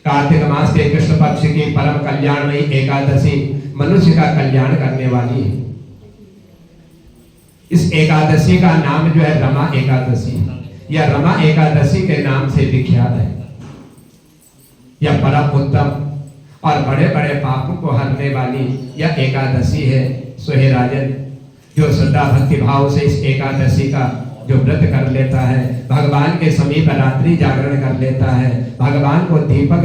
कार्तिक मास के कृष्ण पक्ष की परम कल्याणमयी एकादशी मनुष्य का कल्याण करने वाली है। इस एकादशी का नाम जो है रमा एकादशी, या रमा एकादशी के नाम से विख्यात है। यह परम उत्तम और बड़े बड़े पापों को हरने वाली यह एकादशी है। सो हे राजन, जो श्रद्धा भक्ति भाव से इस एकादशी का जो व्रत कर लेता है, भगवान के समीप रात्रि जागरण कर लेता है, भगवान को दीपक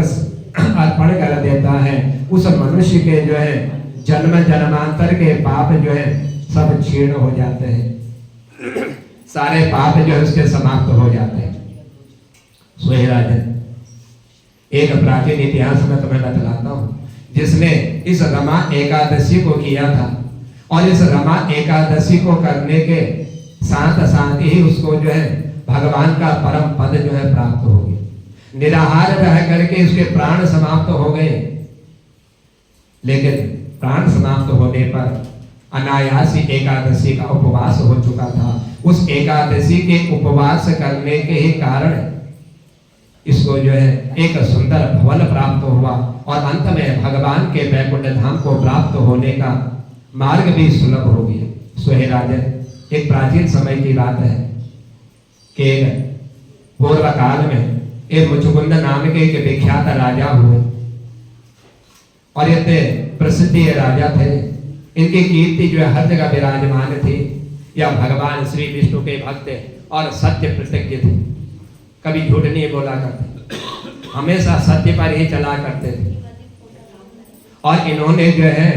अर्पण कर देता है, उस मनुष्य के जो है जन्म जन्मांतर के पाप जो है सब क्षीण हो जाते हैं, सारे पाप जो है उसके समाप्त हो जाते हैं। सो हे राजन, एक प्राचीन इतिहास में तुम्हें बतलाता हूं, जिसने इस रमा एकादशी को किया था और इस रमा एकादशी को करने के साथ साथ ही उसको जो है भगवान का परम पद जो है प्राप्त हो गया। निराहार रह करके उसके प्राण समाप्त हो गए, लेकिन प्राण समाप्त होने पर अनायासी एकादशी का उपवास हो चुका था। उस एकादशी के उपवास करने के ही कारण इसको जो है एक सुंदर फल प्राप्त हुआ और अंत में भगवान के वैकुंठ धाम को प्राप्त होने का मार्ग भी सुलभ हो गया। सो हे राजन, एक प्राचीन समय की बात है कि पूर्व काल में एक मुचुकुंद नाम के एक विख्यात राजा हुए और इतने प्रसिद्ध ये राजा थे, इनकी कीर्ति जो है हर जगह विराजमान थी। यह भगवान श्री विष्णु के भक्त और सत्य प्रतिज्ञ थे, कभी झूठ नहीं बोला करते, हमेशा सत्य पर ही चला करते थे। और इन्होंने जो है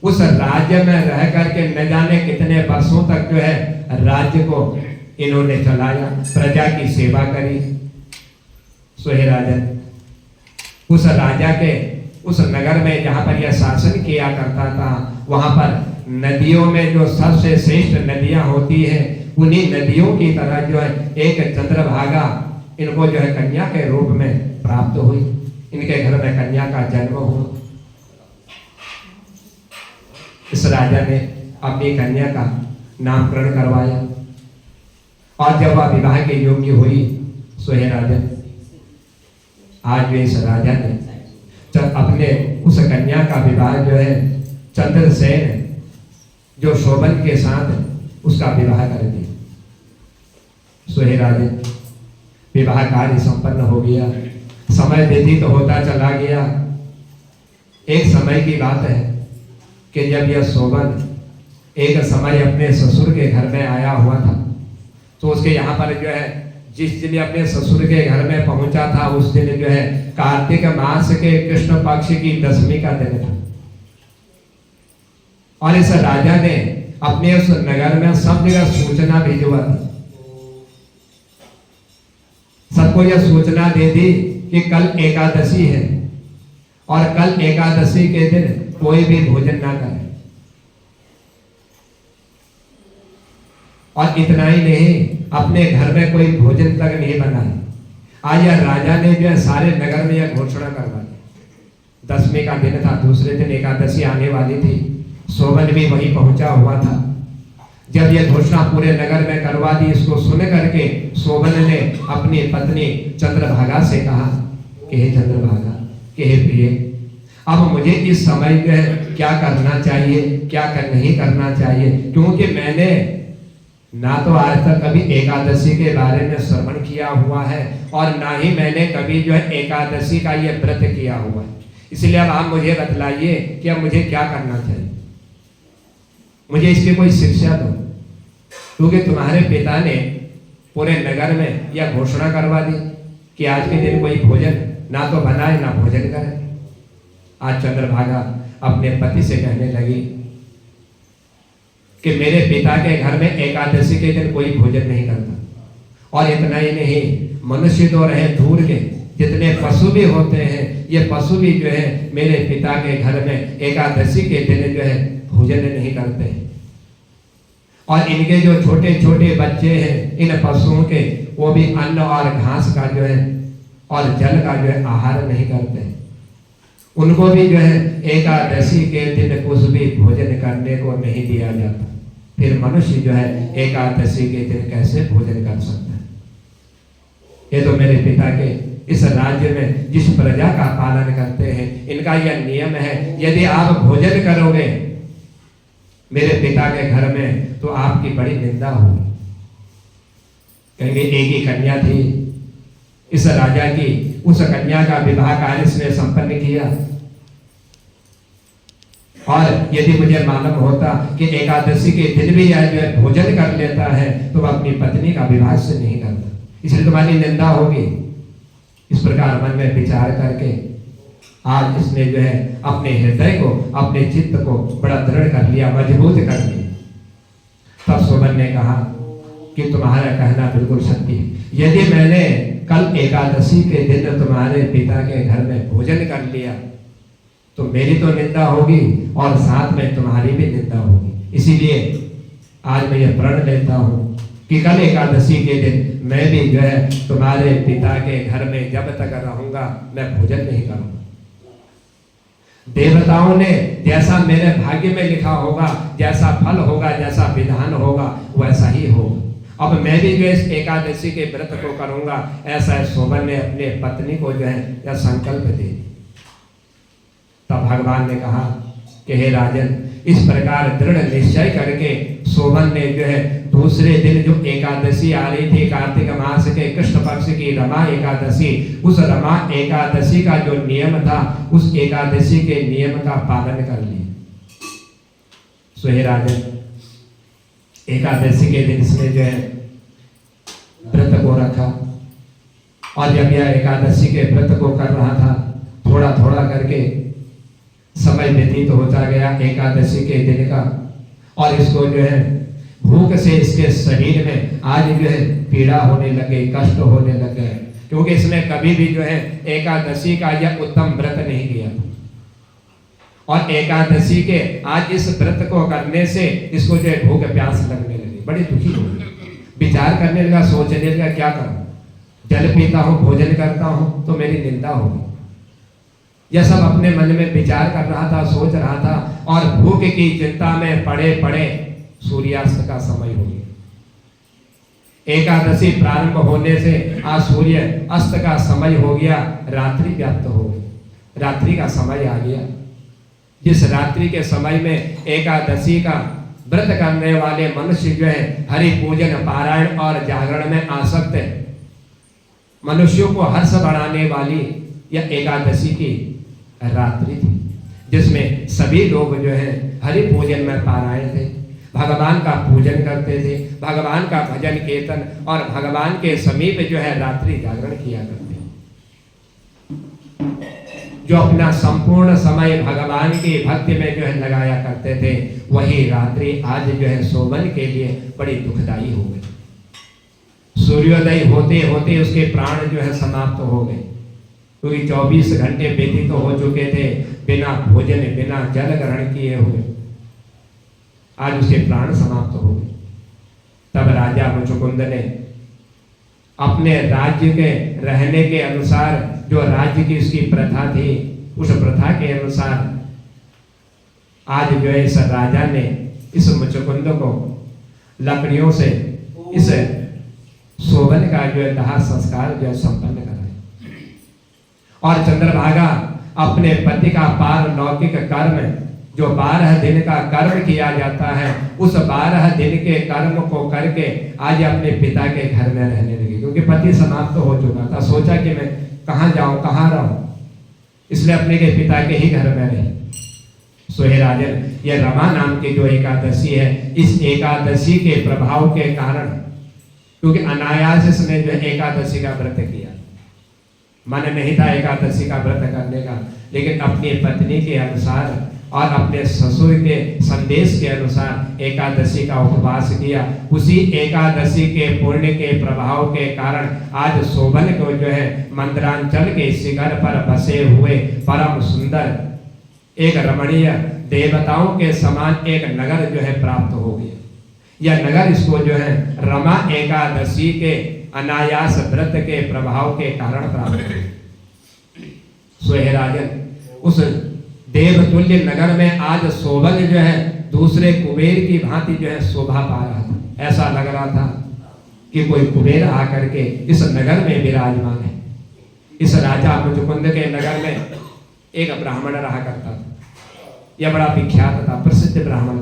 उस राज्य में रह करके न जाने कितने वर्षों तक जो है राज्य को इन्होंने चलाया, प्रजा की सेवा करी। सो हे राजन, उस राजा के उस नगर में जहां पर यह शासन किया करता था, वहां पर नदियों में जो सबसे श्रेष्ठ नदियां होती हैं, उन्हीं नदियों की तरह जो है एक चंद्रभागा इनको जो है कन्या के रूप में प्राप्त हुई। इनके घर में कन्या का जन्म हुआ। इस राजा ने अपनी कन्या का नामकरण करवाया और जब वह विवाह के योग्य हुई, सो हे राजन, आज जो इस राजा ने जब अपने उस कन्या का विवाह जो है चंद्रसेन जो शोभन के साथ उसका विवाह कर दिया। सो हे राजन, विवाह कार्य संपन्न हो गया, समय व्यतीत तो होता चला गया। एक समय की बात है कि जब यह शोभन एक समय अपने ससुर के घर में आया हुआ था, तो उसके यहाँ पर जो है जिस दिन अपने ससुर के घर में पहुंचा था, उस दिन जो है कार्तिक मास के कृष्ण पक्ष की दशमी का दिन था। और इस राजा ने अपने उस नगर में सब जगह सूचना भिजवा दी, सबको यह सूचना दे दी कि कल एकादशी है और कल एकादशी के दिन कोई भी भोजन ना करे। और इतना ही नहीं, अपने घर में कोई भोजन तक नहीं बनाए। आज यह राजा ने जो है सारे नगर में यह घोषणा करवा दी। दसवीं का दिन था, दूसरे दिन एकादशी आने वाली थी, शोभन भी वहीं पहुंचा हुआ था। जब यह घोषणा पूरे नगर में करवा दी, इसको सुन करके शोभन ने अपनी पत्नी चंद्रभागा से कहा कि हे चंद्रभागा, कि हे प्रिय, अब मुझे इस समय जो है क्या करना चाहिए, क्या नहीं करना चाहिए, क्योंकि मैंने ना तो आज तक कभी एकादशी के बारे में श्रवण किया हुआ है और ना ही मैंने कभी जो है एकादशी का ये व्रत किया हुआ है। इसलिए अब आप मुझे बतलाइए कि अब मुझे क्या करना चाहिए, मुझे इसकी कोई शिक्षा दो, क्योंकि तुम्हारे पिता ने पूरे नगर में यह घोषणा करवा दी कि आज के दिन कोई भोजन ना तो बनाए ना भोजन करे। आज चंद्रभागा अपने पति से कहने लगी कि मेरे पिता के घर में एकादशी के दिन कोई भोजन नहीं करता। और इतना ही नहीं, मनुष्य तो रहे दूर के, जितने पशु भी होते हैं, ये पशु भी जो है मेरे पिता के घर में एकादशी के दिन जो है भोजन नहीं करते। और इनके जो छोटे छोटे बच्चे हैं, इन पशुओं के, वो भी अन्न और घास का जो है और जल का जो है आहार नहीं करते। उनको भी जो है एकादशी के दिन कुछ भी भोजन करने को नहीं दिया जाता। फिर मनुष्य जो है एकादशी के दिन कैसे भोजन कर सकता है? ये तो मेरे पिता के इस राज्य में जिस प्रजा का पालन करते हैं, इनका यह नियम है, यदि आप भोजन करोगे मेरे पिता के घर में तो आपकी बड़ी निंदा होगी। कहेंगे एक ही कन्या थी इस राजा की, उस कन्या का विवाह कार्य इसने संपन्न किया, और यदि मुझे मालूम होता कि एकादशी के दिन भी यह जो है भोजन कर लेता है तो वह अपनी पत्नी का विवाह से नहीं करता, इसलिए तुम्हारी निंदा होगी। इस प्रकार मन में विचार करके आज इसने जो है अपने हृदय को, अपने चित्त को बड़ा दृढ़ कर लिया, मजबूत कर लिया। तब सोमन ने कहा कि तुम्हारा कहना बिल्कुल सत्य है, यदि मैंने कल एकादशी के दिन तुम्हारे पिता के घर में भोजन कर लिया तो मेरी तो निंदा होगी और साथ में तुम्हारी भी निंदा होगी। इसीलिए आज मैं यह प्रण लेता हूं कि कल एकादशी के दिन मैं भी जो है तुम्हारे पिता के घर में जब तक रहूंगा मैं भोजन नहीं करूंगा। देवताओं ने जैसा मेरे भाग्य में लिखा होगा, जैसा फल होगा, जैसा विधान होगा, वैसा ही होगा। अब मैं भी जो इस एकादशी के व्रत को करूंगा, ऐसा सोमन ने अपने पत्नी को जो है यह संकल्प दे दिया। तब भगवान ने कहा कि हे राजन, इस प्रकार दृढ़ निश्चय करके सोमन ने जो है दूसरे दिन जो एकादशी आ रही थी कार्तिक मास के कृष्ण पक्ष की रमा एकादशी, उस रमा एकादशी का जो नियम था उस एकादशी के नियम का पालन कर लिया। सो हे राजन, एकादशी के दिन इसने जो है व्रत को रखा, और जब यह एकादशी के व्रत को कर रहा था थोड़ा थोड़ा करके समय व्यतीत होता गया एकादशी के दिन का, और इसको जो है भूख से इसके शरीर में आज जो है पीड़ा होने लगे, कष्ट होने लगे, क्योंकि इसने कभी भी जो है एकादशी का यह उत्तम व्रत नहीं किया, और एकादशी के आज इस व्रत को करने से इसको जो है भूख प्यास लगने लगी, बड़ी दुखी हो गई, विचार करने लगा, सोचने लगा क्या करूं, जल पीता हूं, भोजन करता हूं तो मेरी निंदा होगी। यह सब अपने मन में विचार कर रहा था, सोच रहा था, और भूख की चिंता में पड़े पड़े सूर्यास्त का समय हो गया। एकादशी प्रारंभ होने से आज सूर्य अस्त का समय हो गया, रात्रि व्याप्त हो गई, रात्रि का समय आ गया। जिस रात्रि के समय में एकादशी का व्रत करने वाले मनुष्य जो है हरि पूजन, पारायण और जागरण में आसक्त है, मनुष्यों को हर्ष बढ़ाने वाली यह एकादशी की रात्रि थी, जिसमें सभी लोग जो है हरि पूजन में पारायण थे, भगवान का पूजन करते थे, भगवान का भजन कीर्तन और भगवान के समीप जो है रात्रि जागरण किया करते, जो अपना संपूर्ण समय भगवान की भक्ति में जो है लगाया करते थे, वही रात्रि आज जो है सोमन के लिए बड़ी दुखदाई हो गई। सूर्योदय होते होते उसके प्राण जो है समाप्त हो गए, क्योंकि 24 घंटे व्यतीत तो हो चुके थे बिना भोजन, बिना जल ग्रहण किए हुए, आज उसके प्राण समाप्त हो गए। तब राजा मुचुकुंद ने अपने राज्य के रहने के अनुसार, जो राज्य की उसकी प्रथा थी, उस प्रथा के अनुसार आज जो है इस राजा ने इस मुचुकुंद को लकड़ियों से इस सोमन का जो है दाह संस्कार जो है संपन्न कराया, और चंद्रभागा अपने पति का पारलौकिक कर्म, जो 12 दिन का कर्म किया जाता है, उस 12 दिन के कर्म को करके आज अपने पिता के घर में रहने लगी, क्योंकि पति समाप्त हो चुका था। सोचा कि मैं कहाँ जाऊं, कहाँ रहूं, इसलिए अपने के पिता के ही घर में रही। सो हे राजन, यह रमा नाम की जो एकादशी है, इस एकादशी के प्रभाव के कारण, क्योंकि अनायास इसने जो एकादशी का व्रत किया, मन नहीं था एकादशी का व्रत करने का, लेकिन अपनी पत्नी के अनुसार और अपने ससुर के संदेश के अनुसार एकादशी का उपवास किया। उसी एकादशी के पुण्य के प्रभाव के कारण आज सोमन को जो है मंदरांचल के शिखर पर बसे हुए परम सुंदर एक रमणीय देवताओं के समान एक नगर जो है प्राप्त हो गया। यह नगर इसको जो है रमा एकादशी के अनायास व्रत के प्रभाव के कारण प्राप्त हुआ। सो हे राजन, उस देवतुल्य नगर में आज सोमन जो है दूसरे कुबेर की भांति जो है शोभा पा रहा था। ऐसा लग रहा था कि कोई कुबेर आकर के इस नगर में विराजमान है। इस राजा मुचुकुंद के नगर में एक ब्राह्मण रहा करता था। यह बड़ा विख्यात था, प्रसिद्ध ब्राह्मण।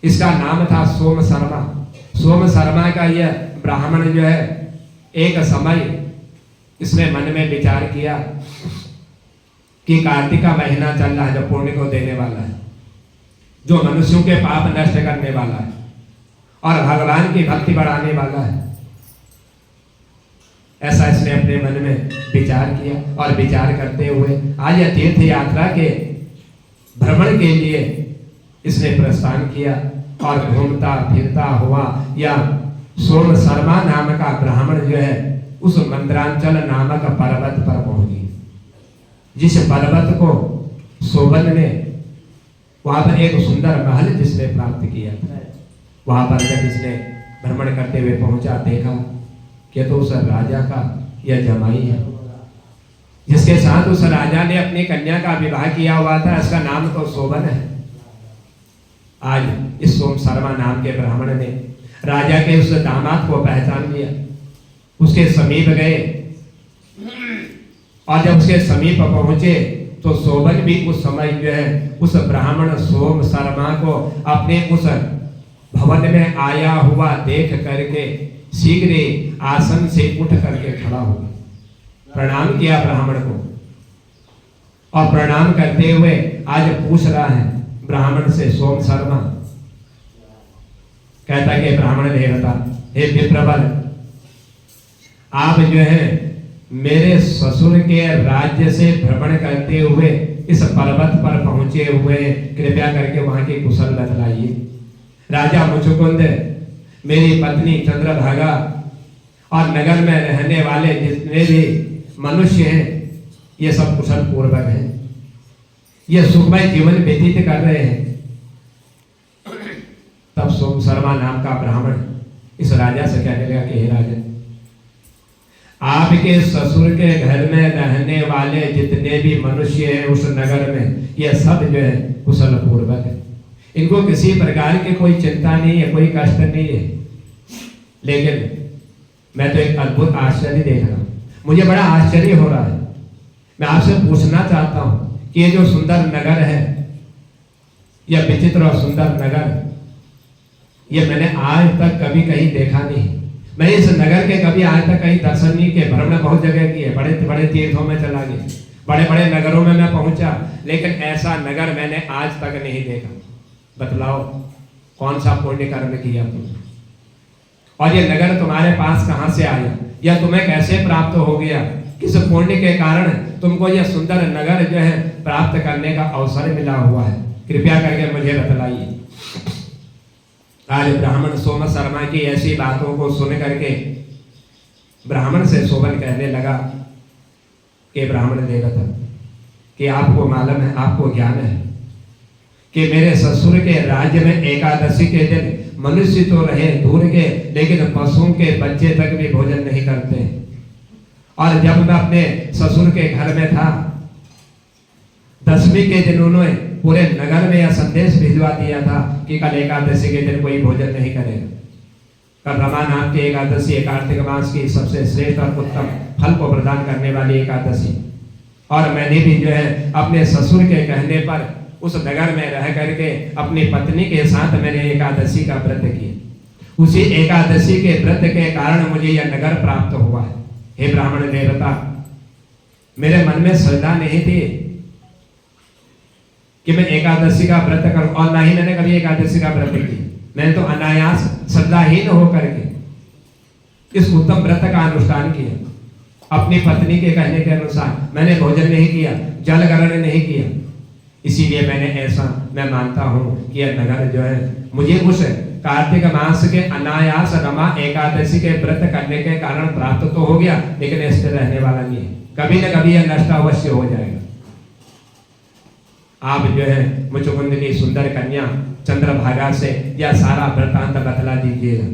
इसका नाम था सोम शर्मा। सोम शर्मा का यह ब्राह्मण जो है, एक समय इसने मन में विचार किया कि कार्तिक का महीना चल रहा है जो पुण्य को देने वाला है, जो मनुष्यों के पाप नष्ट करने वाला है और भगवान की भक्ति बढ़ाने वाला है। ऐसा इसने अपने मन में विचार किया और विचार करते हुए आज यह तीर्थ यात्रा के भ्रमण के लिए इसने प्रस्थान किया और घूमता फिरता हुआ या सोम शर्मा नाम का ब्राह्मण जो है उस मंत्रांचल नामक पर्वत पर पहुंच गई। जिस पर्वत को सोबन ने वहां पर एक सुंदर महल जिसने प्राप्त किया था, वहां पर जब इसने भ्रमण करते हुए पहुंचा, देखा कि तो उस राजा का यह जमाई है, जिसके साथ उस राजा ने अपनी कन्या का विवाह किया हुआ था। इसका नाम तो सोबन है। आज इस सोम शर्मा नाम के ब्राह्मण ने राजा के उस दामाद को पहचान लिया, उसके समीप गए और जब उसके समीप पहुंचे तो सोबन भी उस समय जो है उस ब्राह्मण सोम शर्मा को अपने उस भवन में आया हुआ देख करके शीघ्र आसन से उठ करके खड़ा हो गया, प्रणाम किया ब्राह्मण को और प्रणाम करते हुए आज पूछ रहा है ब्राह्मण से, सोम शर्मा कहता कि ब्राह्मण देवता, हे विप्रवर, आप जो है मेरे ससुर के राज्य से भ्रमण करते हुए इस पर्वत पर पहुंचे हुए, कृपया करके वहां की कुशल बतलाइए। राजा मुचुकुंद, मेरी पत्नी चंद्रभागा और नगर में रहने वाले जितने भी मनुष्य हैं ये सब कुशल पूर्वक हैं, ये सुखमय जीवन व्यतीत कर रहे हैं। तब सोम शर्मा नाम का ब्राह्मण इस राजा से कहने लगा कि हे राजन, आपके ससुर के घर में रहने वाले जितने भी मनुष्य हैं उस नगर में, ये सब जो है कुशल पूर्वक है, इनको किसी प्रकार की कोई चिंता नहीं है, कोई कष्ट नहीं है। लेकिन मैं तो एक अद्भुत आश्चर्य देख रहा हूं, मुझे बड़ा आश्चर्य हो रहा है। मैं आपसे पूछना चाहता हूं कि ये जो सुंदर नगर है, यह विचित्र और सुंदर नगर, ये मैंने आज तक कभी कहीं देखा नहीं। मैं इस नगर के कभी आज तक कहीं दर्शन नहीं किए, भ्रमण बहुत जगह किए, बड़े बड़े तीर्थों में चला गया, बड़े बड़े नगरों में मैं पहुंचा, लेकिन ऐसा नगर मैंने आज तक नहीं देखा। बतलाओ कौन सा पुण्य कर्म किया तुमने, और ये नगर तुम्हारे पास कहां से आया, या तुम्हें कैसे प्राप्त हो गया, किस पुण्य के कारण तुमको यह सुंदर नगर जो है प्राप्त करने का अवसर मिला हुआ है, कृपया करके मुझे बतलाइए। आज ब्राह्मण सोम शर्मा की ऐसी बातों को सुन करके ब्राह्मण से सोबन कहने लगा कि ब्राह्मण देवता, कि आपको मालूम है, आपको ज्ञान है कि मेरे ससुर के राज्य में एकादशी के दिन मनुष्य तो रहे दूर के, लेकिन पशुओं के बच्चे तक भी भोजन नहीं करते। और जब मैं अपने ससुर के घर में था, दसवीं के दिन उन्होंने पूरे नगर में यह संदेश भिजवा दिया था कि कल एकादशी के दिन कोई भोजन नहीं करेगा। कल रमा नाम की एकादशी, एक कार्तिक मास की सबसे श्रेष्ठ और उत्तम फल को प्रदान करने वाली एकादशी, और मैंने भी जो है अपने ससुर के कहने पर उस नगर में रह करके अपनी पत्नी के साथ मैंने एकादशी का व्रत किया। उसी एकादशी के व्रत के कारण मुझे यह नगर प्राप्त हुआ है। हे ब्राह्मण देवता, मेरे मन में श्रद्धा नहीं थी कि मैं एकादशी का व्रत करूं, और ना ही मैंने कभी एकादशी का व्रत किया। मैंने तो अनायास श्रद्धाहीन होकर के इस उत्तम व्रत का अनुष्ठान किया। अपनी पत्नी के कहने के अनुसार मैंने भोजन नहीं किया, जल ग्रहण नहीं किया। इसीलिए मैंने ऐसा, मैं मानता हूं कि यह नगर जो है मुझे उस कार्तिक मास के अनायास रमा एकादशी के व्रत करने के कारण प्राप्त तो हो गया, लेकिन स्थिर रहने वाला नहीं है, कभी न कभी यह नष्ट अवश्य हो जाएगा। आप जो है मुचुकुंद की सुंदर कन्या चंद्रभागा से यह सारा वृत्तांत बतला दीजिएगा,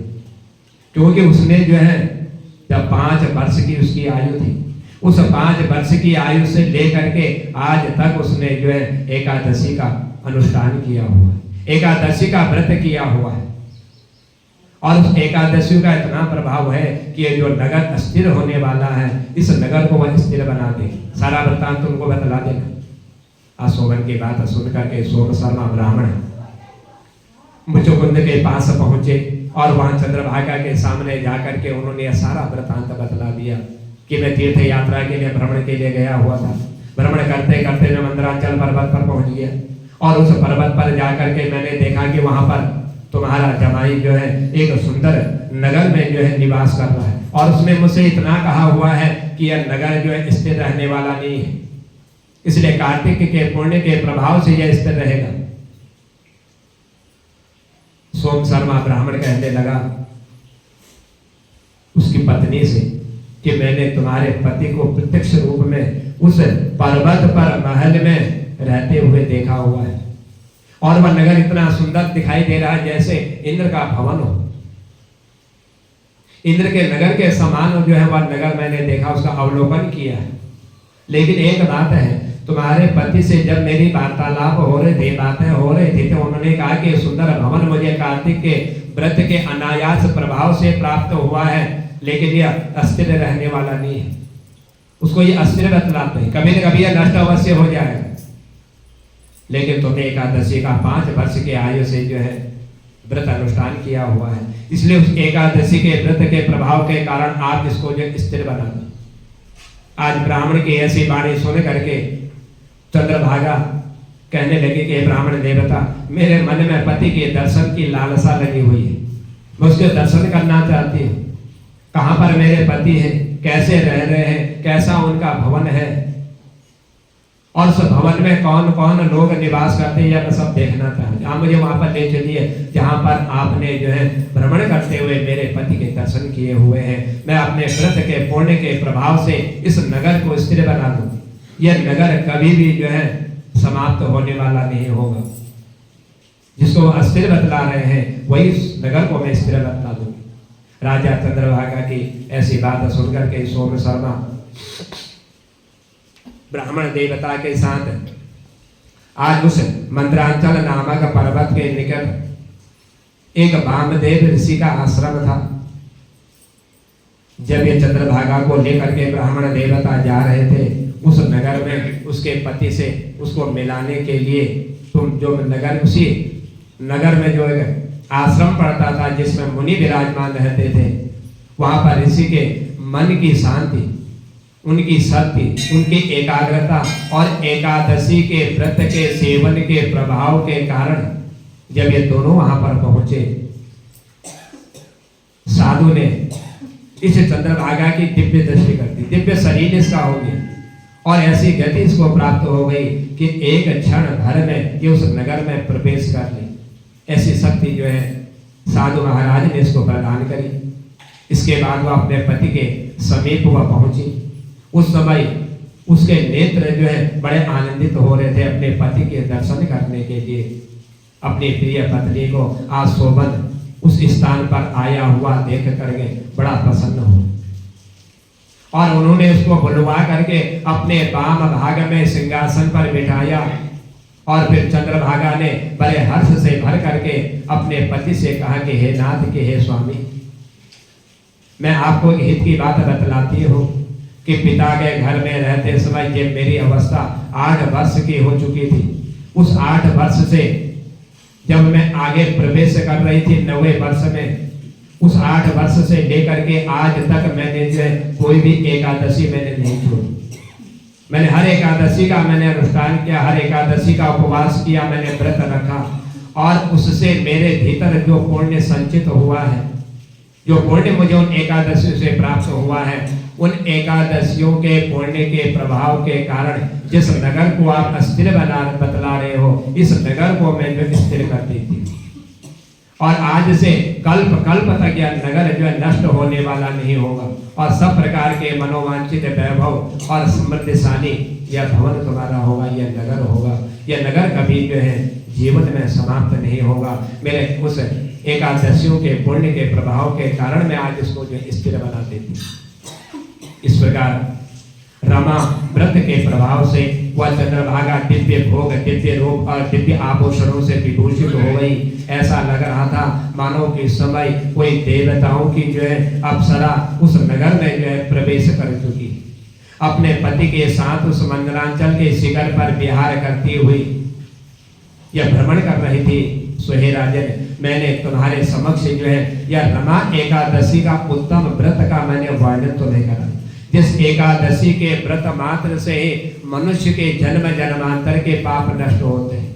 क्योंकि उसने जो है जब 5 वर्ष की उसकी आयु थी, उस 5 वर्ष की आयु से लेकर के आज तक उसने जो है एकादशी का अनुष्ठान किया हुआ है, एकादशी का व्रत किया हुआ है। और उस एकादशियों का इतना प्रभाव है कि ये जो नगर अस्थिर होने वाला है, इस नगर को वह स्थिर बना दे। सारा वृत्तांत उनको बतला देना। सोमन की बात सुन करके सोम शर्मा ब्राह्मण मुचुकुंद के पास पहुंचे और वहां चंद्रभागा के सामने जाकर के उन्होंने सारा वृत्तांत बतला दिया कि मैं तीर्थ यात्रा के लिए भ्रमण के लिए गया हुआ था। भ्रमण करते करते मैं मंदराचल पर्वत पर पहुंच गया और उस पर्वत पर जाकर के मैंने देखा कि वहां पर तुम्हारा जमाई जो है एक सुंदर नगर में जो है निवास कर रहा है, और उसने मुझसे इतना कहा हुआ है कि यह नगर जो है स्थिर रहने वाला नहीं है, इसलिए कार्तिक के पुण्य के प्रभाव से यह स्थिर रहेगा। सोम शर्मा ब्राह्मण कहने लगा उसकी पत्नी से कि मैंने तुम्हारे पति को प्रत्यक्ष रूप में उस पर्वत पर महल में रहते हुए देखा हुआ है, और वह नगर इतना सुंदर दिखाई दे रहा है जैसे इंद्र का भवन हो। इंद्र के नगर के समान जो है वह नगर मैंने देखा, उसका अवलोकन किया है। लेकिन एक बात है, तुम्हारे पति से जब मेरी वार्तालाप हो रहे थे, बातें हो रही थी, तो उन्होंने कहा कि सुंदर भवन मुझे कार्तिक के व्रत के अनायास प्रभाव से प्राप्त हुआ है, लेकिन यह अस्थिर रहने वाला नहीं है। उसको ये अस्थिर बतलाते हैं, कभी न कभी यह नष्ट अवश्य हो जाएगा। लेकिन तुमने एकादशी का 5 वर्ष के आयु से जो है व्रत अनुष्ठान किया हुआ है, इसलिए उस एकादशी के व्रत के प्रभाव के कारण आप इसको जो स्थिर बना दो। आज ब्राह्मण की ऐसी वाणी सुन करके चंद्रभागा कहने लगे कि ब्राह्मण देवता, मेरे मन में पति के दर्शन की लालसा लगी हुई है, मैं उसके दर्शन करना चाहती हूँ। कहाँ पर मेरे पति हैं, कैसे रह रहे हैं, कैसा उनका भवन है, और उस भवन में कौन कौन लोग निवास करते हैं, यह मैं सब देखना चाहती हूँ। आप मुझे वहां पर ले चलिए जहां पर आपने जो है भ्रमण करते हुए मेरे पति के दर्शन किए हुए हैं। मैं अपने व्रत के पुण्य के प्रभाव से इस नगर को स्थिर बना दूं। यह नगर कभी भी जो है समाप्त होने वाला नहीं होगा। जिसको अस्थिर बतला रहे हैं वही इस नगर को मैं स्थिर बतला दूंगी। राजा चंद्रभागा की ऐसी बात सुनकर के सोम शर्मा ब्राह्मण देवता के साथ आज उस मंदराचल नामक पर्वत के निकट एक वामदेव ऋषि का आश्रम था। जब ये चंद्रभागा को लेकर के ब्राह्मण देवता जा रहे थे उस नगर में, उसके पति से उसको मिलाने के लिए, तुम जो नगर, उसी नगर में जो आश्रम पड़ता था जिसमें मुनि विराजमान रहते थे, वहां पर ऋषि के मन की शांति, उनकी शक्ति, उनकी एकाग्रता और एकादशी के व्रत के सेवन के प्रभाव के कारण जब ये दोनों वहां पर पहुंचे, साधु ने इस चंद्रभागा की दिव्य दृष्टि कर दी, दिव्य शरीर इसका हो गया और ऐसी गति इसको प्राप्त हो गई कि एक क्षण भर में ये उस नगर में प्रवेश कर ली। ऐसी शक्ति जो है साधु महाराज ने इसको प्रदान करी। इसके बाद वह अपने पति के समीप वह पहुंची। उस समय उसके नेत्र जो है बड़े आनंदित हो रहे थे अपने पति के दर्शन करने के लिए। अपनी प्रिय पत्नी को आज शोभन उस स्थान पर आया हुआ देख करके बड़ा प्रसन्न हो, और उन्होंने उसको बुलवा करके अपने वाम भाग में सिंहासन पर बिठाया। और फिर चंद्रभागा ने बड़े हर्ष से भर करके अपने पति से कहा कि हे नाथ, के हे स्वामी, मैं आपको हित की बात बतलाती हूँ कि पिता के घर में रहते समय जब मेरी अवस्था 8 वर्ष की हो चुकी थी, उस 8 वर्ष से जब मैं आगे प्रवेश कर रही थी 9वें वर्ष में, उस 8 वर्ष से लेकर के आज तक मैंने जो है कोई भी एकादशी मैंने नहीं छोड़ी। मैंने हर एकादशी का मैंने अनुष्ठान किया, हर एकादशी का उपवास किया, मैंने व्रत रखा, और उससे मेरे भीतर जो पुण्य संचित हुआ है, जो पुण्य मुझे उन एकादशी से प्राप्त हुआ है, उन एकादशियों के पुण्य के प्रभाव के कारण जिस नगर को आप अस्थिर बतला रहे हो, इस नगर को मैं जो स्थिर कर दी थी, और आज से कल्प कल्प तक यह नगर जो है नष्ट होने वाला नहीं होगा, और सब प्रकार के मनोवांछित वैभव और समृद्धिशाली यह भवन तुम्हारा होगा, यह नगर होगा। यह नगर कभी जो है जीवन में समाप्त नहीं होगा। मेरे उस एकादशियों के पुण्य के प्रभाव के कारण मैं आज इसको जो स्थिर बना देती। इस प्रकार रमा व्रत के प्रभाव से वह चंद्रभागा दिव्य भोग, दिव्य रूप और दिव्य आभूषणों से विभूषित हो गई। ऐसा लग रहा था मानो कि समय कोई देवताओं की जो है अप्सरा उस नगर में जो है प्रवेश कर चुकी, अपने पति के साथ उस मंदरांचल के शिखर पर विहार करती हुई यह भ्रमण कर रही थी। सोहे राजन, मैंने तुम्हारे समक्ष जो है यह रमा एकादशी का उत्तम व्रत का मैंने वर्णन तो नहीं करा, जिस एकादशी के व्रत मात्र से मनुष्य के जन्म जन्मांतर के पाप नष्ट होते हैं।